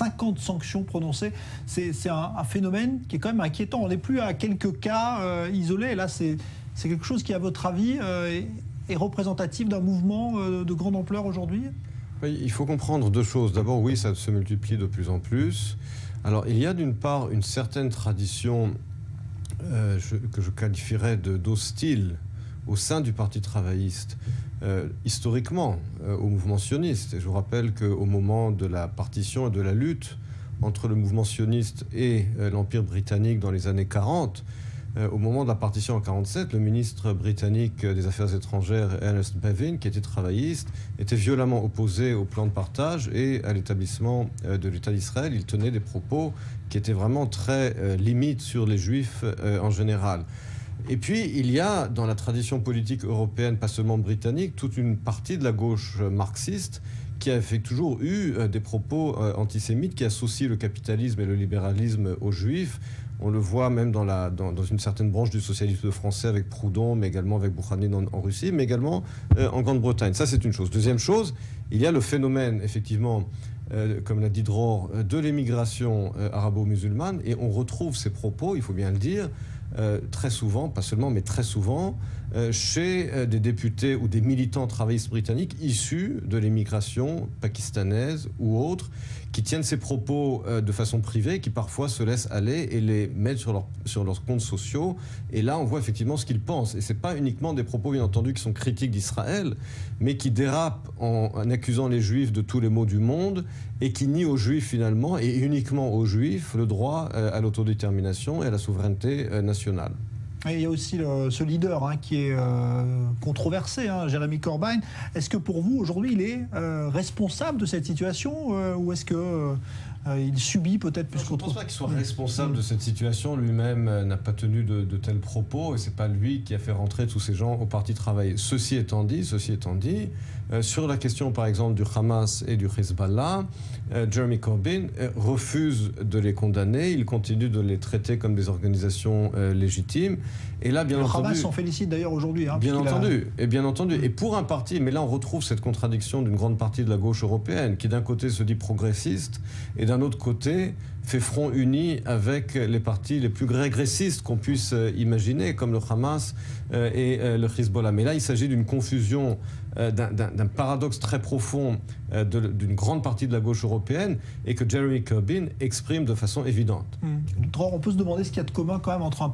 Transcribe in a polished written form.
50 sanctions prononcées. C'est un phénomène qui est quand même inquiétant. On n'est plus à quelques cas isolés. Et là, c'est quelque chose qui, à votre avis, est représentatif d'un mouvement de grande ampleur aujourd'hui? Oui, il faut comprendre deux choses. D'abord, oui, ça se multiplie de plus en plus. Alors, il y a d'une part une certaine tradition que je qualifierais d'hostile au sein du Parti travailliste, historiquement, au mouvement sioniste. Et je vous rappelle qu'au moment de la partition et de la lutte entre le mouvement sioniste et l'Empire britannique dans les années 40, au moment de la partition en 1947, le ministre britannique des Affaires étrangères, Ernest Bevin, qui était travailliste, était violemment opposé au plan de partage et à l'établissement de l'État d'Israël. Il tenait des propos qui étaient vraiment très limites sur les Juifs en général. Et puis, il y a dans la tradition politique européenne, pas seulement britannique, toute une partie de la gauche marxiste qui a toujours eu des propos antisémites qui associent le capitalisme et le libéralisme aux Juifs. On le voit même dans une certaine branche du socialisme français avec Proudhon, mais également avec Bouhanine en Russie, mais également en Grande-Bretagne. Ça, c'est une chose. Deuxième chose, il y a le phénomène, effectivement, comme l'a dit Dror, de l'émigration arabo-musulmane, et on retrouve ces propos, il faut bien le dire, très souvent, pas seulement, mais très souvent, chez des députés ou des militants travaillistes britanniques issus de l'émigration pakistanaise ou autres, qui tiennent ces propos de façon privée, qui parfois se laissent aller et les mettent sur leurs comptes sociaux. Et là, on voit effectivement ce qu'ils pensent. Et ce n'est pas uniquement des propos, bien entendu, qui sont critiques d'Israël, mais qui dérapent en accusant les Juifs de tous les maux du monde et qui nient aux Juifs, finalement, et uniquement aux Juifs, le droit à l'autodétermination et à la souveraineté nationale. Et il y a aussi ce leader qui est controversé, Jeremy Corbyn. Est-ce que pour vous, aujourd'hui, il est responsable de cette situation ou est-ce qu'il subit peut-être plus qu'autre chose? Je ne pense pas qu'il soit responsable de cette situation. Lui-même n'a pas tenu de tels propos et ce n'est pas lui qui a fait rentrer tous ces gens au Parti travail. Ceci étant dit, sur la question par exemple du Hamas et du Hezbollah, Jeremy Corbyn refuse de les condamner. Il continue de les traiter comme des organisations légitimes. Et là, bien entendu, le Hamas s'en félicite d'ailleurs aujourd'hui. Bien entendu. Et pour un parti, mais là on retrouve cette contradiction d'une grande partie de la gauche européenne, qui d'un côté se dit progressiste et d'un autre côté fait front uni avec les partis les plus régressistes qu'on puisse imaginer, comme le Hamas et le Hezbollah. Mais là, il s'agit d'une confusion, d'un paradoxe très profond d'une grande partie de la gauche européenne et que Jeremy Corbyn exprime de façon évidente. On peut se demander ce qu'il y a de commun quand même entre un